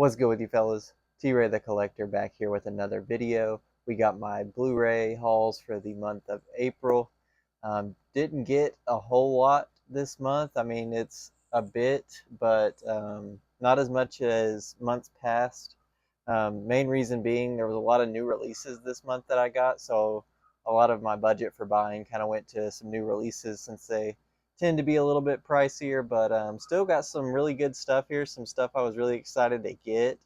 What's good with you fellas? T-Ray the Collector back here with another video. We got my Blu-ray hauls for the month of April. Didn't get a whole lot this month. I mean, it's a bit, but not as much as months past. Main reason being there was a lot of new releases this month that I got, so a lot of my budget for buying kind of went to some new releases since they tend to be a little bit pricier, but still got some really good stuff here. Some stuff I was really excited to get.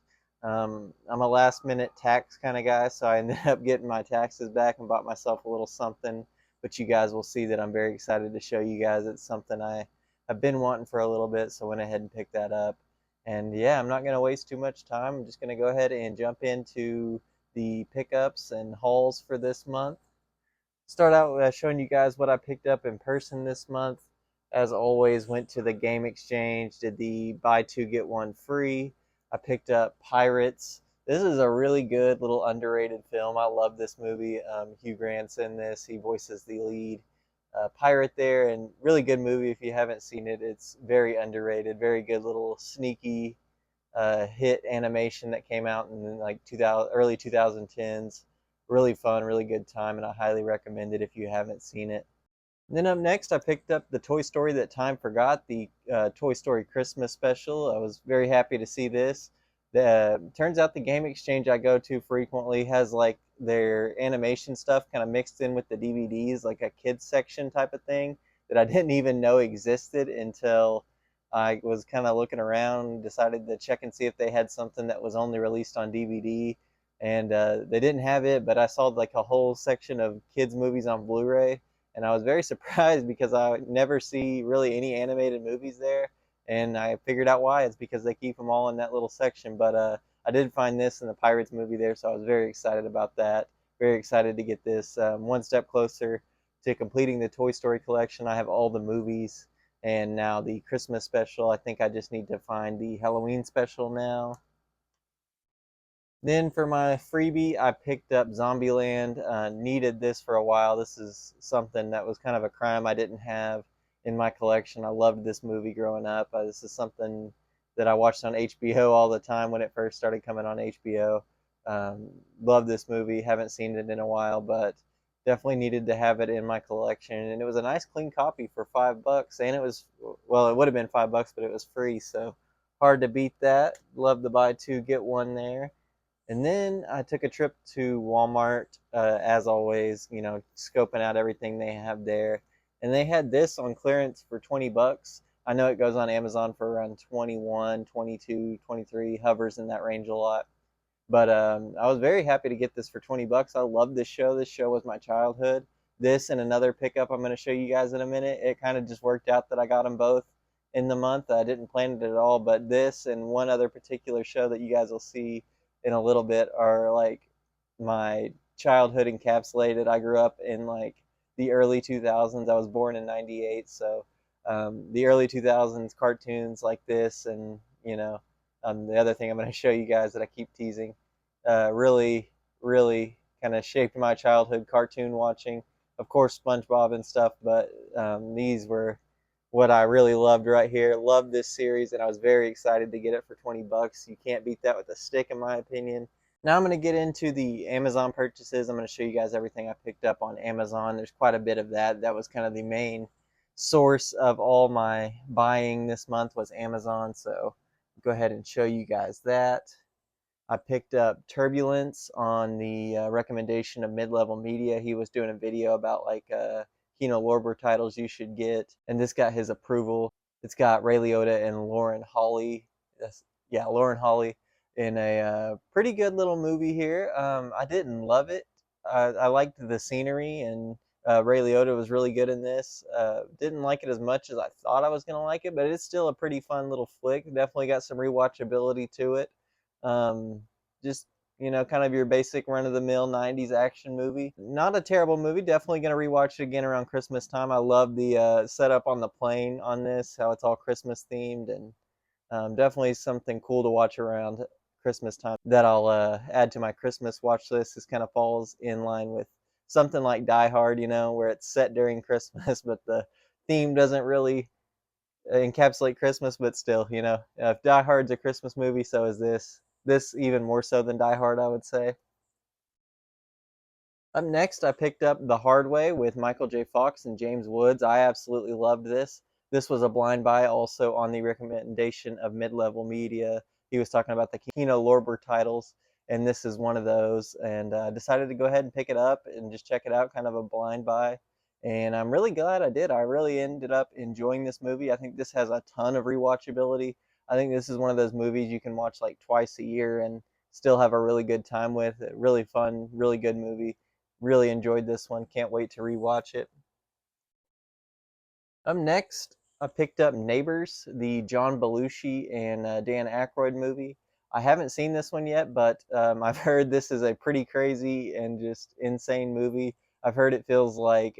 I'm a last minute tax kind of guy, so I ended up getting my taxes back and bought myself a little something. But you guys will see that I'm very excited to show you guys. It's something have been wanting for a little bit, so I went ahead and picked that up. And yeah, I'm not going to waste too much time. I'm just going to go ahead and jump into the pickups and hauls for this month. Start out showing you guys what I picked up in person this month. As always, went to the game exchange, did the buy two get one free. I picked up Pirates. This is a really good little underrated film. I love this movie. Hugh Grant's in this. He voices the lead pirate there, and really good movie. If you haven't seen it, it's very underrated. Very good little sneaky hit animation that came out in like 2000, early 2010s. Really fun, really good time, and I highly recommend it if you haven't seen it. And then up next, I picked up the Toy Story That Time Forgot, the Toy Story Christmas special. I was very happy to see this. Turns out the game exchange I go to frequently has like their animation stuff kind of mixed in with the DVDs, like a kids section type of thing that I didn't even know existed until I was kind of looking around, decided to check and see if they had something that was only released on DVD. And they didn't have it, but I saw like a whole section of kids' movies on Blu-ray, and I was very surprised because I never see really any animated movies there, and I figured out why. It's because they keep them all in that little section. But I did find this in the Pirates movie there, so I was very excited about that. Very excited to get this one step closer to completing the Toy Story collection. I have all the movies, and now the Christmas special. I think I just need to find the Halloween special now. Then for my freebie, I picked up Zombieland. Needed this for a while. This is something that was kind of a crime I didn't have in my collection. I loved this movie growing up. This is something that I watched on HBO all the time when it first started coming on HBO. Love this movie. Haven't seen it in a while, but definitely needed to have it in my collection. And it was a nice clean copy for $5, and it was, well, it would have been $5, but it was free, so hard to beat that. Love the buy two get one there. And then I took a trip to Walmart, as always, you know, scoping out everything they have there. And they had this on clearance for $20. I know it goes on Amazon for around 21, 22, 23, hovers in that range a lot. But I was very happy to get this for $20. I love this show. This show was my childhood. This and another pickup I'm going to show you guys in a minute. It kind of just worked out that I got them both in the month. I didn't plan it at all, but this and one other particular show that you guys will see in a little bit are like my childhood encapsulated. I grew up in like the early 2000s. I was born in 98, so the early 2000s cartoons like this, and you know, the other thing I'm going to show you guys that I keep teasing, really kind of shaped my childhood cartoon watching. Of course, SpongeBob and stuff, but these were what I really loved right here. Loved this series, and I was very excited to get it for $20. You can't beat that with a stick, in my opinion. Now I'm going to get into the Amazon purchases. I'm going to show you guys everything I picked up on Amazon. There's quite a bit of that. That was kind of the main source of all my buying this month was Amazon, so go ahead and show you guys that. I picked up Turbulence on the recommendation of Mid-Level Media. He was doing a video about like Kino Lorber titles you should get, and this got his approval. It's got Ray Liotta and Lauren Holly. Yeah, Lauren Holly in a pretty good little movie here. I didn't love it. I liked the scenery, and Ray Liotta was really good in this. Didn't like it as much as I thought I was going to like it, but it's still a pretty fun little flick. Definitely got some rewatchability to it. Just, you know, kind of your basic run-of-the-mill 90s action movie. Not a terrible movie. Definitely going to rewatch it again around Christmas time. I love the setup on the plane on this, how it's all Christmas themed, and definitely something cool to watch around Christmas time that I'll add to my Christmas watch list. This kind of falls in line with something like Die Hard, you know, where it's set during Christmas, but the theme doesn't really encapsulate Christmas, but still, you know, if Die Hard's a Christmas movie, so is this. This even more so than Die Hard, I would say. Up next, I picked up The Hard Way with Michael J. Fox and James Woods. I absolutely loved this. This was a blind buy also on the recommendation of Mid-Level Media. He was talking about the Kino Lorber titles, and this is one of those. And I decided to go ahead and pick it up and just check it out, kind of a blind buy. And I'm really glad I did. I really ended up enjoying this movie. I think this has a ton of rewatchability. I think this is one of those movies you can watch like twice a year and still have a really good time with. Really fun, really good movie. Really enjoyed this one. Can't wait to rewatch it. Next, I picked up Neighbors, the John Belushi and Dan Aykroyd movie. I haven't seen this one yet, but I've heard this is a pretty crazy and just insane movie. I've heard it feels like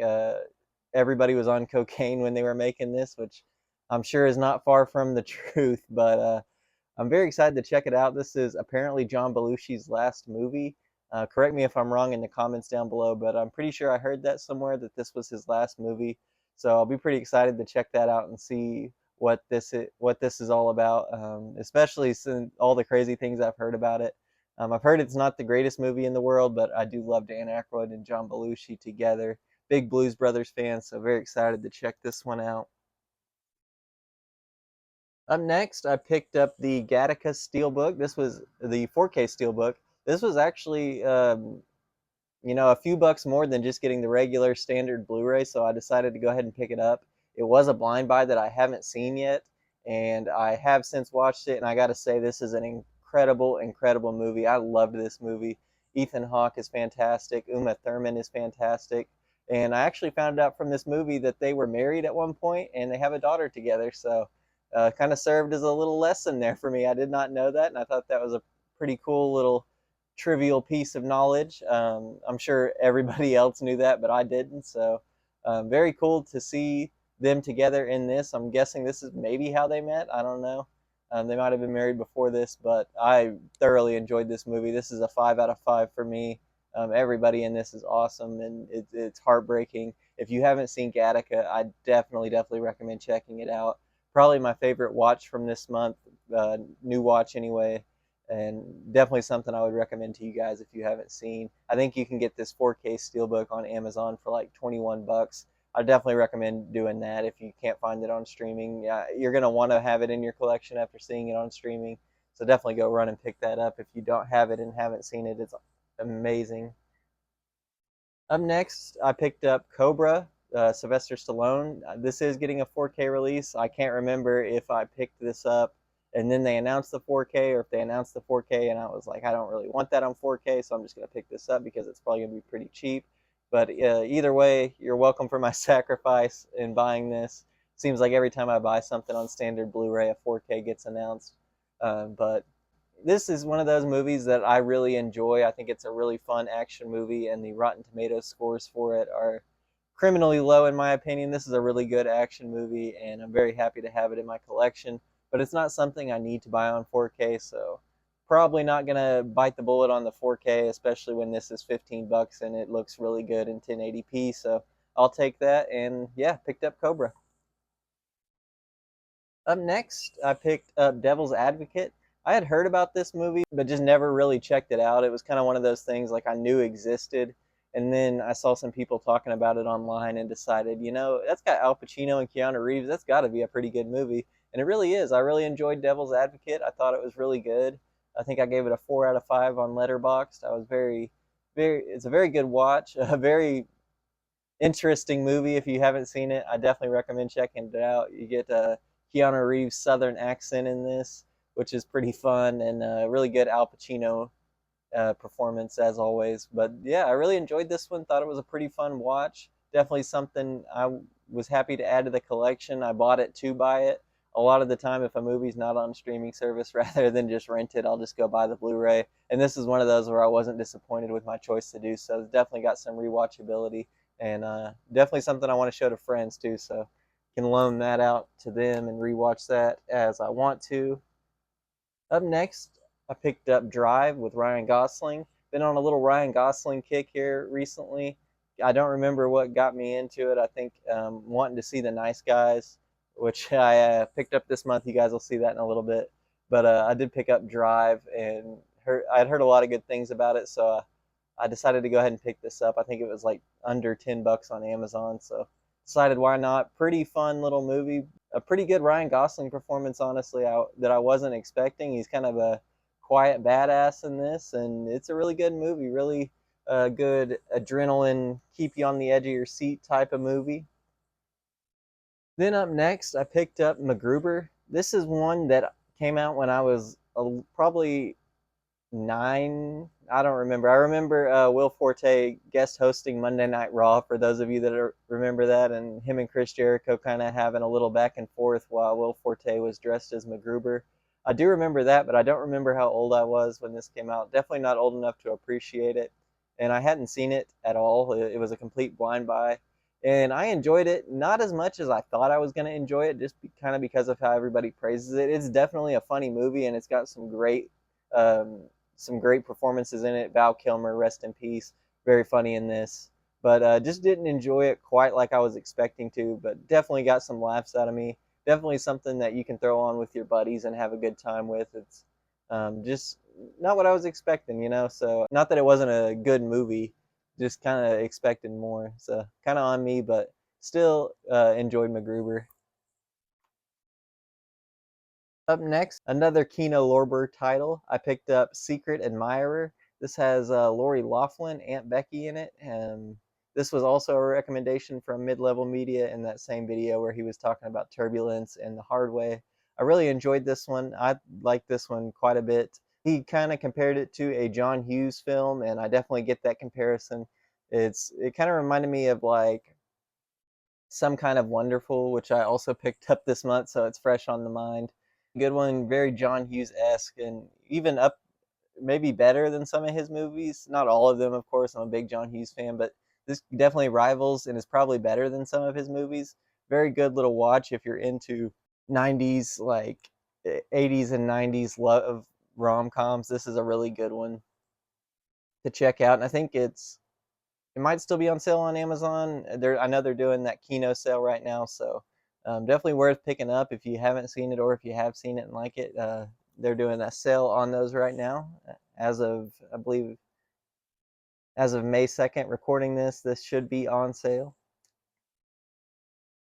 everybody was on cocaine when they were making this, which I'm sure is not far from the truth, but I'm very excited to check it out. This is apparently John Belushi's last movie. Correct me if I'm wrong in the comments down below, but I'm pretty sure I heard that somewhere that this was his last movie. So I'll be pretty excited to check that out and see what this is all about. Especially since all the crazy things I've heard about it. I've heard it's not the greatest movie in the world, but I do love Dan Aykroyd and John Belushi together. Big Blues Brothers fan, so very excited to check this one out. Up next, I picked up the Gattaca Steelbook. This was the 4K Steelbook. This was actually, a few bucks more than just getting the regular standard Blu-ray, so I decided to go ahead and pick it up. It was a blind buy that I haven't seen yet, and I have since watched it, and I got to say, this is an incredible, incredible movie. I loved this movie. Ethan Hawke is fantastic. Uma Thurman is fantastic. And I actually found out from this movie that they were married at one point, and they have a daughter together, so kind of served as a little lesson there for me. I did not know that, and I thought that was a pretty cool little trivial piece of knowledge. I'm sure everybody else knew that, but I didn't. So very cool to see them together in this. I'm guessing this is maybe how they met. I don't know. They might have been married before this, but I thoroughly enjoyed this movie. This is a 5 out of 5 for me. Everybody in this is awesome, and it's heartbreaking. If you haven't seen Gattaca, I definitely recommend checking it out. Probably my favorite watch from this month, new watch anyway, and definitely something I would recommend to you guys if you haven't seen. I think you can get this 4K Steelbook on Amazon for like 21 bucks. I definitely recommend doing that if you can't find it on streaming. Yeah, you're going to want to have it in your collection after seeing it on streaming. So definitely go run and pick that up if you don't have it and haven't seen it. It's amazing. Up next, I picked up Cobra, Sylvester Stallone. This is getting a 4K release. I can't remember if I picked this up and then they announced the 4K, or if they announced the 4K and I was like, I don't really want that on 4K, so I'm just going to pick this up because it's probably going to be pretty cheap. But either way, you're welcome for my sacrifice in buying this. Seems like every time I buy something on standard Blu-ray, a 4K gets announced. But this is one of those movies that I really enjoy. I think it's a really fun action movie, and the Rotten Tomatoes scores for it are criminally low in my opinion. This is a really good action movie, and I'm very happy to have it in my collection. But it's not something I need to buy on 4K, so probably not gonna bite the bullet on the 4K, especially when this is 15 bucks and it looks really good in 1080p. So I'll take that, and yeah, picked up Cobra. Up next, I picked up Devil's Advocate. I had heard about this movie, but just never really checked it out. It was kind of one of those things like I knew existed, and then I saw some people talking about it online and decided, that's got Al Pacino and Keanu Reeves. That's got to be a pretty good movie, and it really is. I really enjoyed Devil's Advocate. I thought it was really good. I think I gave it a 4 out of 5 on Letterboxd. I was it's a very good watch, a very interesting movie. If you haven't seen it, I definitely recommend checking it out. You get Keanu Reeves' Southern accent in this, which is pretty fun, and a really good Al Pacino performance as always. But yeah, I really enjoyed this one. Thought it was a pretty fun watch. Definitely something I was happy to add to the collection. I bought it to buy it. A lot of the time, if a movie's not on a streaming service, rather than just rent it, I'll just go buy the Blu-ray. And this is one of those where I wasn't disappointed with my choice to do so. It's definitely got some rewatchability, and definitely something I want to show to friends too. So can loan that out to them and rewatch that as I want to. Up next, I picked up Drive with Ryan Gosling. Been on a little Ryan Gosling kick here recently. I don't remember what got me into it. I think wanting to see The Nice Guys, which I picked up this month. You guys will see that in a little bit. But I did pick up Drive, and I'd heard a lot of good things about it, so I decided to go ahead and pick this up. I think it was like under $10 on Amazon, so decided why not. Pretty fun little movie. A pretty good Ryan Gosling performance, honestly, that I wasn't expecting. He's kind of a quiet badass in this, and it's a really good movie. Really good adrenaline, keep you on the edge of your seat type of movie. Then up next, I picked up MacGruber. This is one that came out when I was probably 9. I don't remember. I remember Will Forte guest hosting Monday Night Raw, for those of you that remember that, and him and Chris Jericho kind of having a little back and forth while Will Forte was dressed as MacGruber. I do remember that, but I don't remember how old I was when this came out. Definitely not old enough to appreciate it, and I hadn't seen it at all. It was a complete blind buy, and I enjoyed it not as much as I thought I was going to enjoy it, just kind of because of how everybody praises it. It's definitely a funny movie, and it's got um, some great performances in it. Val Kilmer, rest in peace, very funny in this. But just didn't enjoy it quite like I was expecting to. But definitely got some laughs out of me. Definitely something that you can throw on with your buddies and have a good time with. It's just not what I was expecting. So not that it wasn't a good movie, just kind of expected more. So kind of on me, but still enjoyed MacGruber. Up next, another Kino Lorber title. I picked up Secret Admirer. This has Lori Loughlin, Aunt Becky in it. This was also a recommendation from Mid-Level Media in that same video where he was talking about Turbulence and The Hard Way. I really enjoyed this one. I liked this one quite a bit. He kind of compared it to a John Hughes film, and I definitely get that comparison. It kind of reminded me of like Some Kind of Wonderful, which I also picked up this month, so it's fresh on the mind. Good one, very John Hughes esque, and even up maybe better than some of his movies. Not all of them, of course. I'm a big John Hughes fan, but this definitely rivals and is probably better than some of his movies. Very good little watch if you're into 90s, like 80s and 90s love rom coms. This is a really good one to check out, and I think it might still be on sale on Amazon. I know they're doing that Kino sale right now, so definitely worth picking up if you haven't seen it, or if you have seen it and like it. They're doing a sale on those right now, as of I believe as of May 2nd. Recording this should be on sale.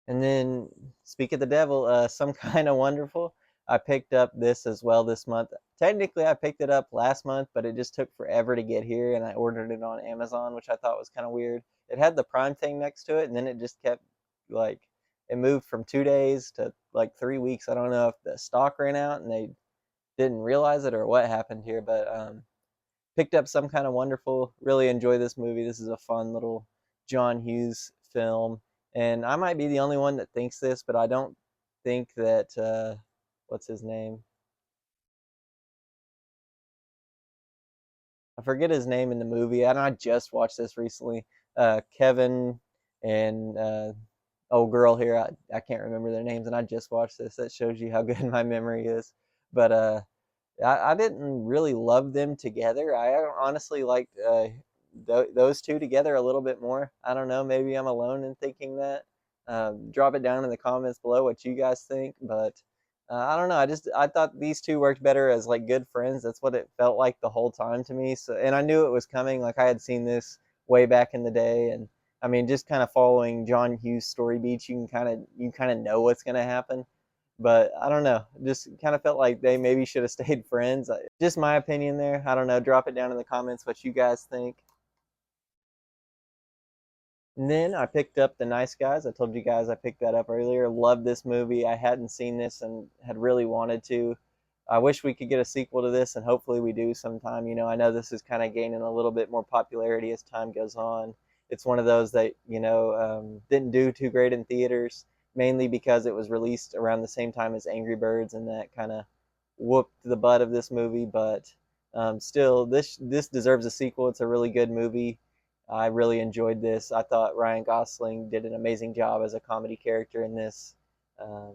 And then, speak of the devil, Some Kind of Wonderful. I picked up this as well this month. Technically, I picked it up last month, but it just took forever to get here, and I ordered it on Amazon, which I thought was kind of weird. It had the Prime thing next to it, and then it just kept like it moved from 2 days to like 3 weeks. I don't know if the stock ran out and they didn't realize it or what happened here, but picked up Some Kind of Wonderful. Really enjoy this movie. This is a fun little John Hughes film, and I might be the only one that thinks this, but I don't think that what's his name? I forget his name in the movie, and I just watched this recently. Kevin and old girl here. I can't remember their names, and I just watched this. That shows you how good my memory is. But I didn't really love them together. I honestly liked those two together a little bit more. I don't know. Maybe I'm alone in thinking that. Drop it down in the comments below what you guys think. But I don't know. I thought these two worked better as like good friends. That's what it felt like the whole time to me. So, and I knew it was coming. Like I had seen this way back in the day, and I mean, just kind of following John Hughes' story beats, you kind of know what's going to happen. But I don't know. Just kind of felt like they maybe should have stayed friends. Just my opinion there. I don't know. Drop it down in the comments what you guys think. And then I picked up The Nice Guys. I told you guys I picked that up earlier. Loved this movie. I hadn't seen this and had really wanted to. I wish we could get a sequel to this, and hopefully we do sometime. I know this is kind of gaining a little bit more popularity as time goes on. It's one of those that didn't do too great in theaters, mainly because it was released around the same time as Angry Birds, and that kind of whooped the butt of this movie. But still, this deserves a sequel. It's a really good movie. I really enjoyed this. I thought Ryan Gosling did an amazing job as a comedy character in this. Um,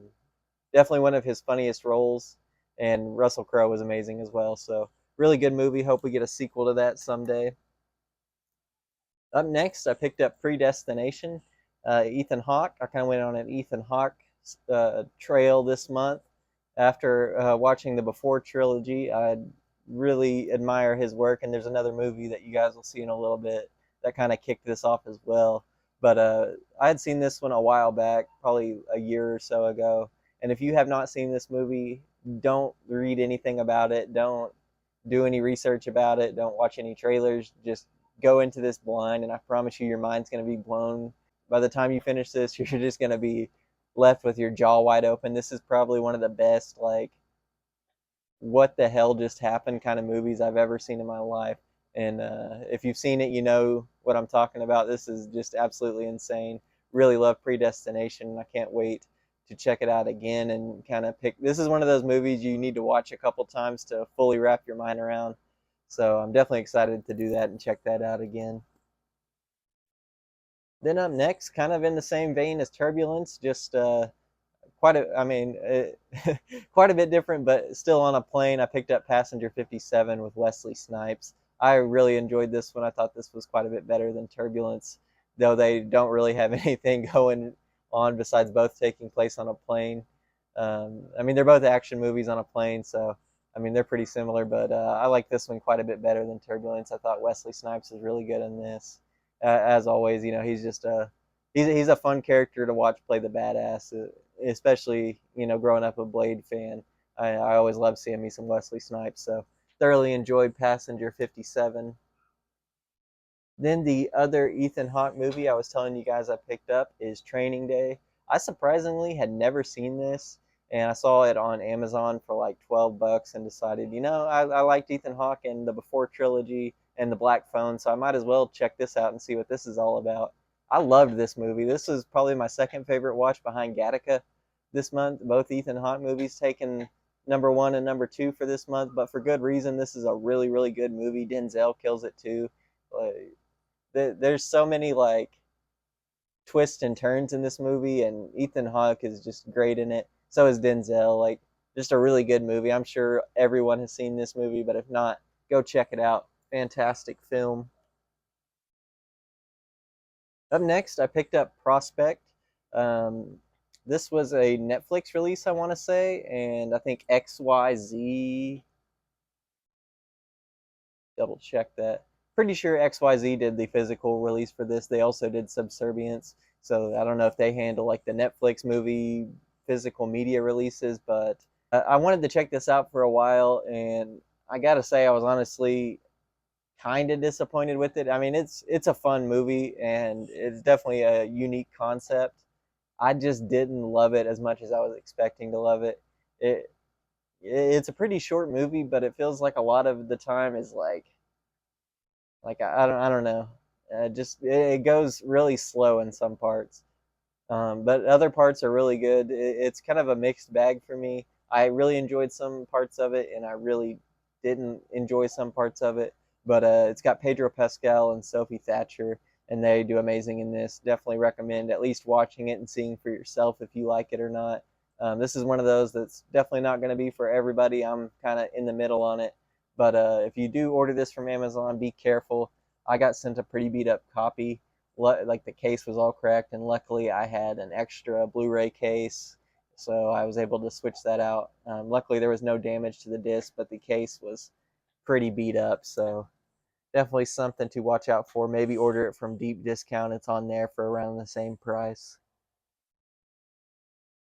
Definitely one of his funniest roles, and Russell Crowe was amazing as well. So, really good movie. Hope we get a sequel to that someday. Up next, I picked up Predestination. Ethan Hawke. I kind of went on an Ethan Hawke trail this month. After watching the Before trilogy, I really admire his work. And there's another movie that you guys will see in a little bit that kind of kicked this off as well. But I had seen this one a while back, probably a year or so ago. And if you have not seen this movie, don't read anything about it. Don't do any research about it. Don't watch any trailers. Just go into this blind, and I promise you, your mind's going to be blown. By the time you finish this, you're just going to be left with your jaw wide open. This is probably one of the best, like, what the hell just happened kind of movies I've ever seen in my life. And if you've seen it, you know what I'm talking about. This is just absolutely insane. Really love Predestination. I can't wait to check it out again and kind of pick. This is one of those movies you need to watch a couple times to fully wrap your mind around. So I'm definitely excited to do that and check that out again. Then up next, kind of in the same vein as Turbulence, just quite a bit different, but still on a plane. I picked up Passenger 57 with Wesley Snipes. I really enjoyed this one. I thought this was quite a bit better than Turbulence, though they don't really have anything going on besides both taking place on a plane. They're both action movies on a plane, so they're pretty similar, but I like this one quite a bit better than Turbulence. I thought Wesley Snipes was really good in this. As always, he's just he's a fun character to watch play the badass, especially growing up a Blade fan. I always love seeing me some Wesley Snipes, so thoroughly enjoyed Passenger 57. Then the other Ethan Hawke movie I was telling you guys I picked up is Training Day. I surprisingly had never seen this, and I saw it on Amazon for like $12 and decided, I liked Ethan Hawke and the Before trilogy and the Black Phone, so I might as well check this out and see what this is all about. I loved this movie. This is probably my second favorite watch behind Gattaca this month. Both Ethan Hawke movies taken number one and number two for this month, but for good reason. This is a really, really good movie. Denzel kills it too. Like, there's so many like twists and turns in this movie, and Ethan Hawke is just great in it. So is Denzel. Like, just a really good movie. I'm sure everyone has seen this movie, but if not, go check it out. Fantastic film. Up next, I picked up Prospect. Um, this was a Netflix release, I want to say, and I think XYZ. Double check that. Pretty sure XYZ did the physical release for this. They also did Subservience, so I don't know if they handle like the Netflix movie physical media releases, but I wanted to check this out for a while, and I gotta say I was honestly kind of disappointed with it. It's a fun movie and it's definitely a unique concept. I just didn't love it as much as I was expecting to love it. It it's a pretty short movie, but it feels like a lot of the time is like I don't know. Just it goes really slow in some parts, but other parts are really good. It's kind of a mixed bag for me. I really enjoyed some parts of it, and I really didn't enjoy some parts of it. But it's got Pedro Pascal and Sophie Thatcher, and they do amazing in this. Definitely recommend at least watching it and seeing for yourself if you like it or not. This is one of those that's definitely not going to be for everybody. I'm kind of in the middle on it. But if you do order this from Amazon, be careful. I got sent a pretty beat up copy. Like the case was all cracked, and luckily I had an extra Blu-ray case, so I was able to switch that out. Luckily there was no damage to the disc, but the case was pretty beat up, so definitely something to watch out for. Maybe order it from Deep Discount. It's on there for around the same price.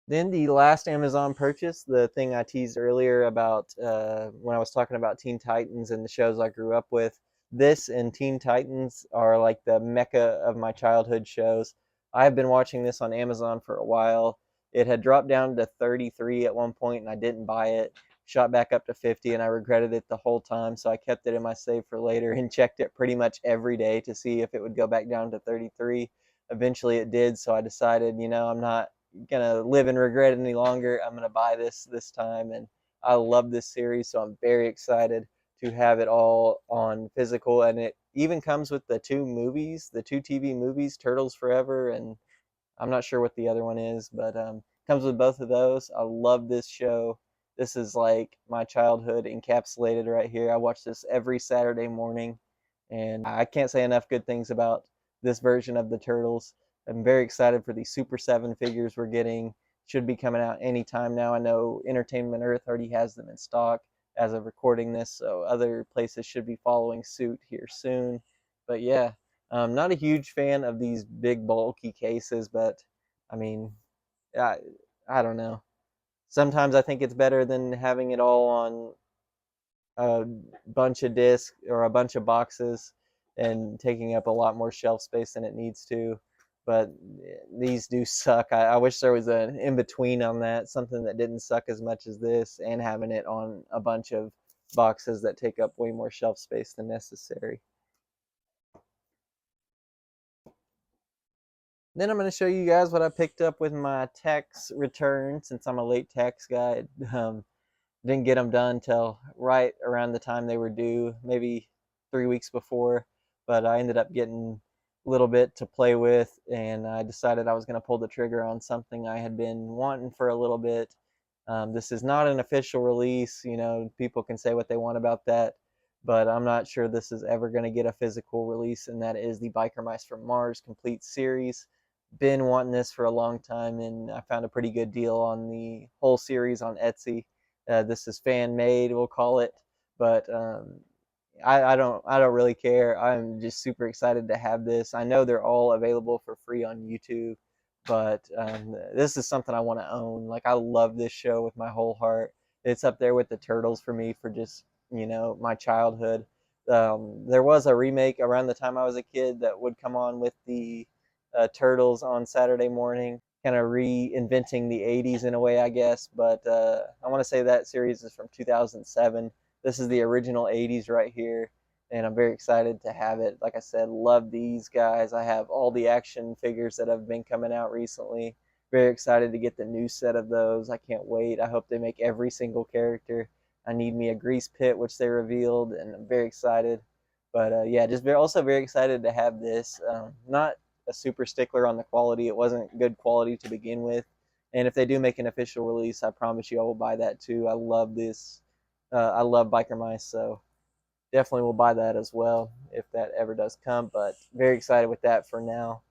Then the last Amazon purchase, the thing I teased earlier about when I was talking about Teen Titans and the shows I grew up with. This and Teen Titans are like the mecca of my childhood shows. I have been watching this on Amazon for a while. It had dropped down to 33 at one point, and I didn't buy it. Shot back up to 50, and I regretted it the whole time. So I kept it in my save for later and checked it pretty much every day to see if it would go back down to 33. Eventually, it did. So I decided, I'm not gonna live in regret any longer. I'm gonna buy this time, and I love this series, so I'm very excited to have it all on physical. And it even comes with the two movies, the two TV movies, Turtles Forever, and I'm not sure what the other one is, but comes with both of those. I love this show. This is like my childhood encapsulated right here. I watch this every Saturday morning, and I can't say enough good things about this version of the Turtles. I'm very excited for the Super 7 figures we're getting. should be coming out anytime now. I know Entertainment Earth already has them in stock as of recording this, so other places should be following suit here soon. But yeah, not a huge fan of these big bulky cases, but I mean, I, I don't know. Sometimes I think it's better than having it all on a bunch of discs or a bunch of boxes and taking up a lot more shelf space than it needs to. But these do suck. I wish there was an in between on that, something that didn't suck as much as this, and having it on a bunch of boxes that take up way more shelf space than necessary. Then I'm going to show you guys what I picked up with my tax return, since I'm a late tax guy. Um, didn't get them done till right around the time they were due, maybe 3 weeks before. But I ended up getting a little bit to play with, and I decided I was going to pull the trigger on something I had been wanting for a little bit. This is not an official release. You know, people can say what they want about that, but I'm not sure this is ever going to get a physical release, and that is the Biker Mice from Mars Complete Series. Been wanting this for a long time, and I found a pretty good deal on the whole series on Etsy. This is fan made, we'll call it, but I don't really care. I'm just super excited to have this. I know they're all available for free on YouTube, but this is something I want to own. Like, I love this show with my whole heart. It's up there with the Turtles for me for just, my childhood. There was a remake around the time I was a kid that would come on with the Turtles on Saturday morning, kind of reinventing the 80s in a way, I guess. But I want to say that series is from 2007. This is the original 80s right here, and I'm very excited to have it. Like I said, love these guys. I have all the action figures that have been coming out recently. Very excited to get the new set of those. I can't wait. I hope they make every single character. I need me a grease pit, which they revealed, and I'm very excited. But yeah, just also very excited to have this. Not a super stickler on the quality. It wasn't good quality to begin with. And if they do make an official release, I promise you I will buy that too. I love this. I love Biker Mice, so definitely will buy that as well if that ever does come. But very excited with that for now.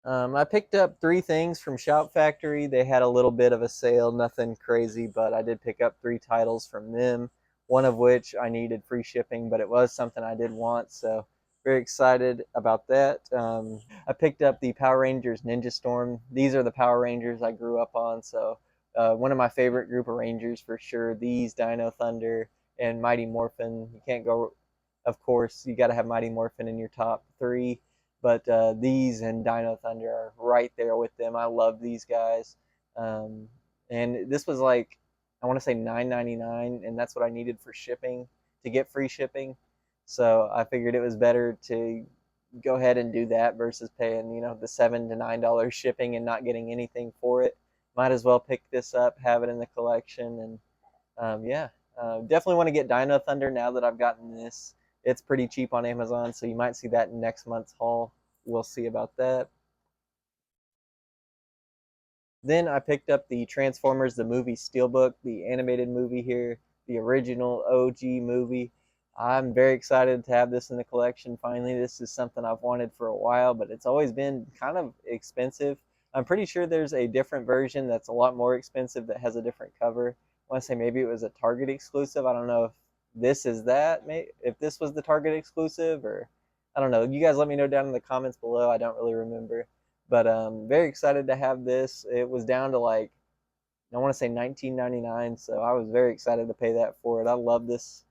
I picked up 3 things from Shop Factory. They had a little bit of a sale, nothing crazy, but I did pick up 3 titles from them. One of which I needed free shipping, but it was something I did want, so very excited about that. I picked up the Power Rangers Ninja Storm. These are the Power Rangers I grew up on, so one of my favorite group of Rangers for sure. These, Dino Thunder, and Mighty Morphin. You can't go, of course, you got to have Mighty Morphin in your top 3, but these and Dino Thunder are right there with them. I love these guys. Um, and this was like, I want to say $9.99, and that's what I needed for shipping to get free shipping. So I figured it was better to go ahead and do that versus paying, the $7 to $9 shipping and not getting anything for it. Might as well pick this up, have it in the collection, and yeah, definitely want to get Dino Thunder now that I've gotten this. It's pretty cheap on Amazon, so you might see that in next month's haul. We'll see about that. Then I picked up the Transformers the movie Steelbook, the animated movie here, the original OG movie. I'm very excited to have this in the collection finally. This is something I've wanted for a while, but it's always been kind of expensive. I'm pretty sure there's a different version that's a lot more expensive that has a different cover. I want to say maybe it was a Target exclusive. I don't know if this is that, if this was the Target exclusive, or I don't know. You guys let me know down in the comments below. I don't really remember. But very excited to have this. It was down to like, I want to say $19.99, so I was very excited to pay that for it. I love this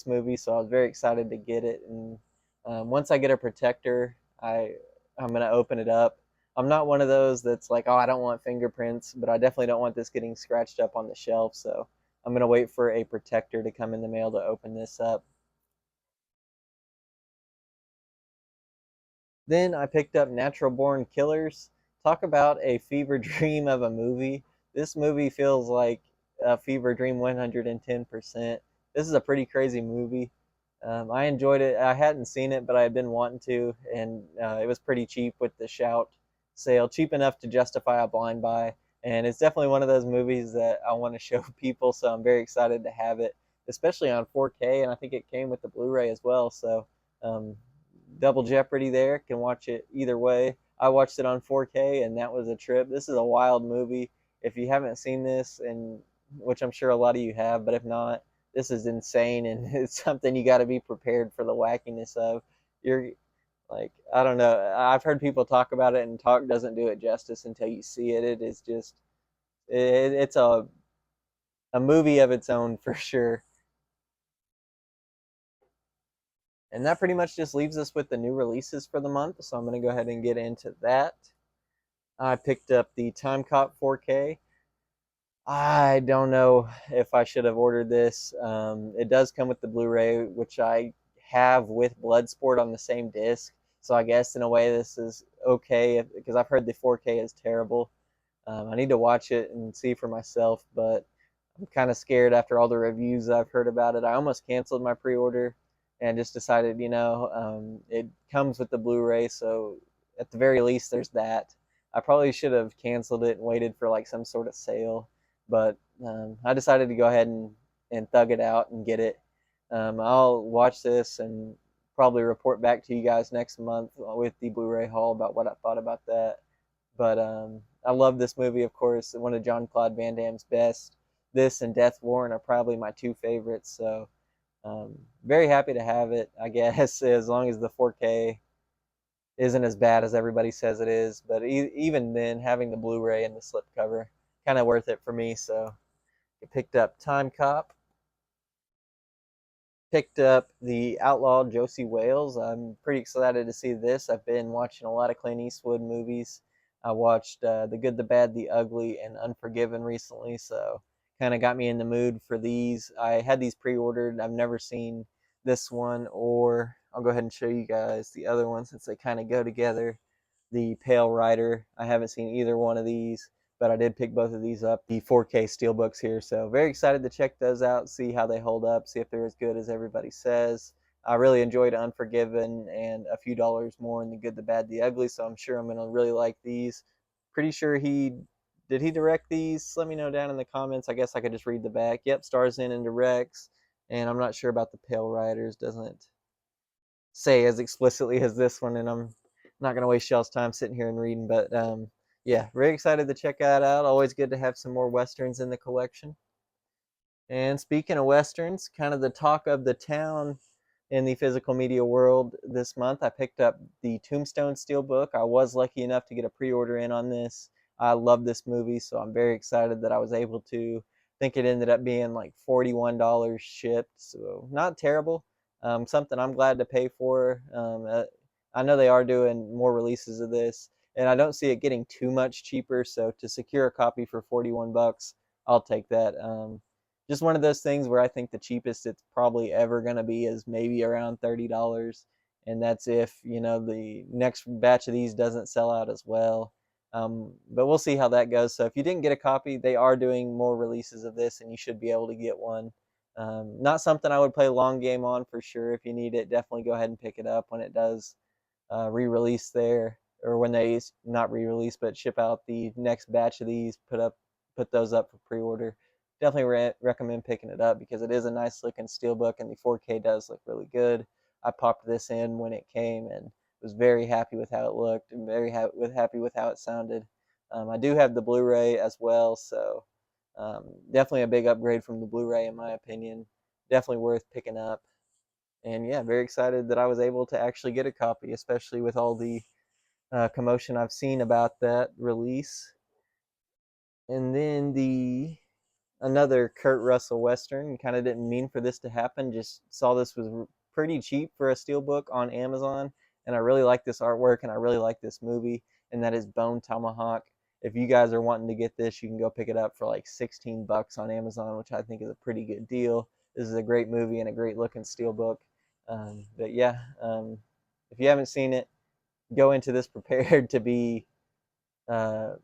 movie, so I was very excited to get it. And once I get a protector, I'm gonna open it up. I'm not one of those that's like, oh, I don't want fingerprints, but I definitely don't want this getting scratched up on the shelf. So I'm gonna wait for a protector to come in the mail to open this up. Then I picked up Natural Born Killers. Talk about a fever dream of a movie. This movie feels like a fever dream 110%. This is a pretty crazy movie. I enjoyed it. I hadn't seen it, but I had been wanting to, and it was pretty cheap with the Shout sale, cheap enough to justify a blind buy. And it's definitely one of those movies that I want to show people, so I'm very excited to have it, especially on 4K, and I think it came with the Blu-ray as well. So double jeopardy there. Can watch it either way. I watched it on 4K, and that was a trip. This is a wild movie. If you haven't seen this, and which I'm sure a lot of you have, but if not, this is insane, and it's something you got to be prepared for the wackiness of. You're like, I don't know. I've heard people talk about it, and talk doesn't do it justice until you see it. It is just, it's a movie of its own for sure. And that pretty much just leaves us with the new releases for the month. So I'm going to go ahead and get into that. I picked up the Time Cop 4K. I don't know if I should have ordered this. It does come with the Blu-ray, which I have with Bloodsport on the same disc. So I guess in a way this is okay because I've heard the 4K is terrible. I need to watch it and see for myself, but I'm kind of scared after all the reviews I've heard about it. I almost canceled my pre-order and just decided, it comes with the Blu-ray, so at the very least, there's that. I probably should have canceled it and waited for like some sort of sale, but I decided to go ahead and thug it out and get it. I'll watch this and probably report back to you guys next month with the Blu-ray haul about what I thought about that. But I love this movie, of course, one of John Claude Van Damme's best. This and Death Warrant are probably my two favorites. So very happy to have it, I guess, as long as the 4K isn't as bad as everybody says it is. But even then, having the Blu-ray and the slipcover, kind of worth it for me. So I picked up Time Cop, picked up the Outlaw Josie Wales. I'm pretty excited to see this. I've been watching a lot of Clint Eastwood movies. I watched The Good, the Bad, the Ugly, and Unforgiven recently, so kind of got me in the mood for these. I had these pre-ordered. I've never seen this one, or I'll go ahead and show you guys the other one since they kind of go together. The Pale Rider. I haven't seen either one of these, but I did pick both of these up, the 4K steelbooks here. So very excited to check those out, see how they hold up, see if they're as good as everybody says. I really enjoyed Unforgiven and a few dollars more in The Good, the Bad, the Ugly, so I'm sure I'm going to really like these. Pretty sure did he direct these? Let me know down in the comments. I guess I could just read the back. Yep, stars in and directs. And I'm not sure about the Pale Riders. Doesn't say as explicitly as this one, and I'm not going to waste y'all's time sitting here and reading, but yeah, very excited to check that out. Always good to have some more Westerns in the collection. And speaking of Westerns, kind of the talk of the town in the physical media world this month, I picked up the Tombstone Steelbook. I was lucky enough to get a pre-order in on this. I love this movie, so I'm very excited that I was able to. I think it ended up being like $41 shipped, so not terrible. Something I'm glad to pay for. I know they are doing more releases of this, and I don't see it getting too much cheaper. So to secure a copy for 41 bucks, I'll take that. Just one of those things where I think the cheapest it's probably ever going to be is maybe around $30, and that's if the next batch of these doesn't sell out as well. But we'll see how that goes. So if you didn't get a copy, they are doing more releases of this, and you should be able to get one. Not something I would play long game on for sure. If you need it, definitely go ahead and pick it up when it does re-release there, or when they not re-release but ship out the next batch of these. Put those up for pre-order. Definitely recommend picking it up because it is a nice looking steelbook, and the 4K does look really good. I popped this in when it came and was very happy with how it looked and very happy with how it sounded. I do have the Blu-ray as well, so definitely a big upgrade from the Blu-ray in my opinion. Definitely worth picking up. And yeah, very excited that I was able to actually get a copy, especially with all the commotion I've seen about that release. And then the another Kurt Russell Western. Kind of didn't mean for this to happen. Just saw this was pretty cheap for a steelbook on Amazon, and I really like this artwork and I really like this movie, and that is Bone Tomahawk. If you guys are wanting to get this, you can go pick it up for like 16 bucks on Amazon, which I think is a pretty good deal. This is a great movie and a great looking steelbook. But yeah, if you haven't seen it, go into this prepared to be uh,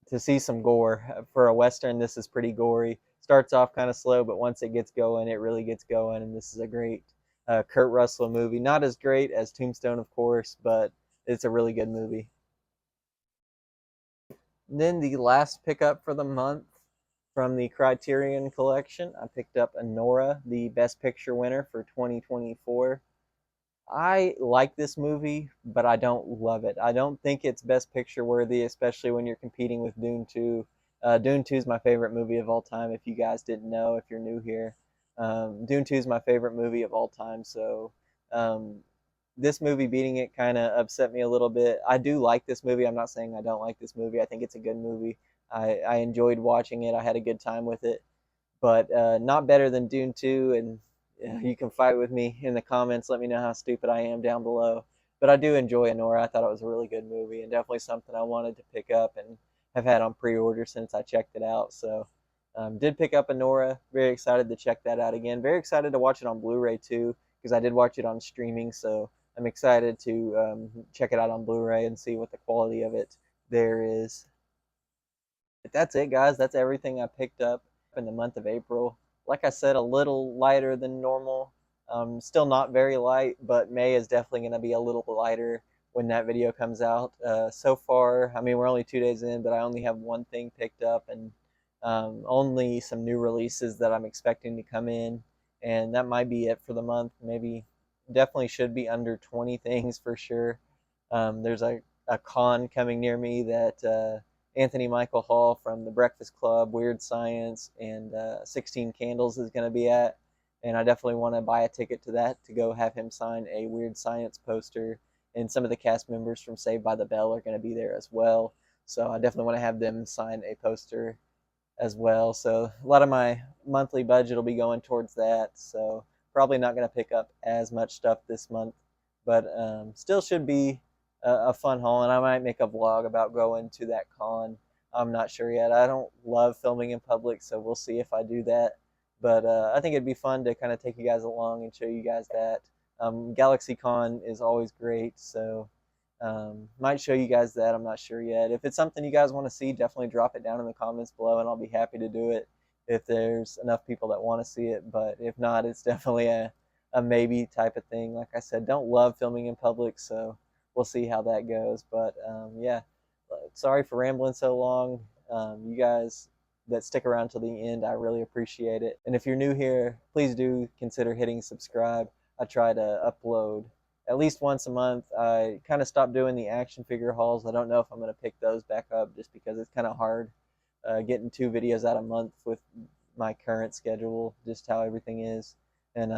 to see some gore. For a Western, this is pretty gory. Starts off kind of slow, but once it gets going, it really gets going, and this is a great Kurt Russell movie. Not as great as Tombstone, of course, but it's a really good movie. And then the last pickup for the month from the Criterion Collection, I picked up Anora, the Best Picture winner for 2024. I like this movie, but I don't love it. I don't think it's Best Picture worthy, especially when you're competing with Dune 2. Dune 2 is my favorite movie of all time, if you guys didn't know, if you're new here. Dune 2 is my favorite movie of all time, so um, this movie beating it kind of upset me a little bit. I do like this movie. I'm not saying I don't like this movie. I think it's a good movie. I enjoyed watching it. I had a good time with it, but not better than Dune 2. And you can fight with me in the comments. Let me know how stupid I am down below. But I do enjoy Anora. I thought it was a really good movie and definitely something I wanted to pick up and have had on pre-order since I checked it out. So did pick up Anora. Very excited to check that out again. Very excited to watch it on Blu-ray too, because I did watch it on streaming. So I'm excited to check it out on Blu-ray and see what the quality of it there is. But that's it, guys. That's everything I picked up in the month of April. Like I said, a little lighter than normal. Still not very light, but May is definitely going to be a little lighter when that video comes out. So far, I mean, we're only 2 days in, but I only have one thing picked up and only some new releases that I'm expecting to come in. And that might be it for the month. Maybe definitely should be under 20 things for sure. There's a con coming near me that Anthony Michael Hall from The Breakfast Club, Weird Science, and 16 Candles is going to be at. And I definitely want to buy a ticket to that to go have him sign a Weird Science poster. And some of the cast members from Saved by the Bell are going to be there as well. So I definitely want to have them sign a poster as well. So a lot of my monthly budget will be going towards that. So probably not going to pick up as much stuff this month, but still should be a fun haul. And I might make a vlog about going to that con. I'm not sure yet. I don't love filming in public, so we'll see if I do that. But I think it'd be fun to kind of take you guys along and show you guys that. GalaxyCon is always great, so might show you guys that. I'm not sure yet. If it's something you guys want to see, definitely drop it down in the comments below, and I'll be happy to do it if there's enough people that want to see it. But if not, it's definitely a maybe type of thing. Like I said, don't love filming in public, so we'll see how that goes. But yeah, sorry for rambling so long. You guys that stick around till the end, I really appreciate it. And if you're new here, please do consider hitting subscribe. I try to upload at least once a month. I kind of stopped doing the action figure hauls. I don't know if I'm going to pick those back up just because it's kind of hard getting 2 videos out a month with my current schedule, just how everything is. And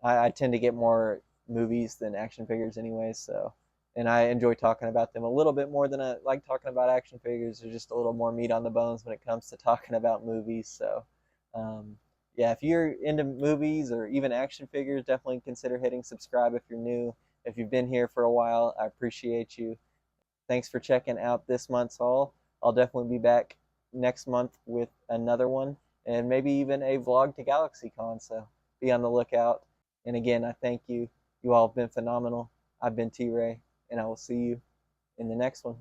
I tend to get more movies than action figures anyway, so. And I enjoy talking about them a little bit more than I like talking about action figures. There's just a little more meat on the bones when it comes to talking about movies. So, yeah, if you're into movies or even action figures, definitely consider hitting subscribe if you're new. If you've been here for a while, I appreciate you. Thanks for checking out this month's haul. I'll definitely be back next month with another one and maybe even a vlog to GalaxyCon. So be on the lookout. And again, I thank you. You all have been phenomenal. I've been T-Ray, and I will see you in the next one.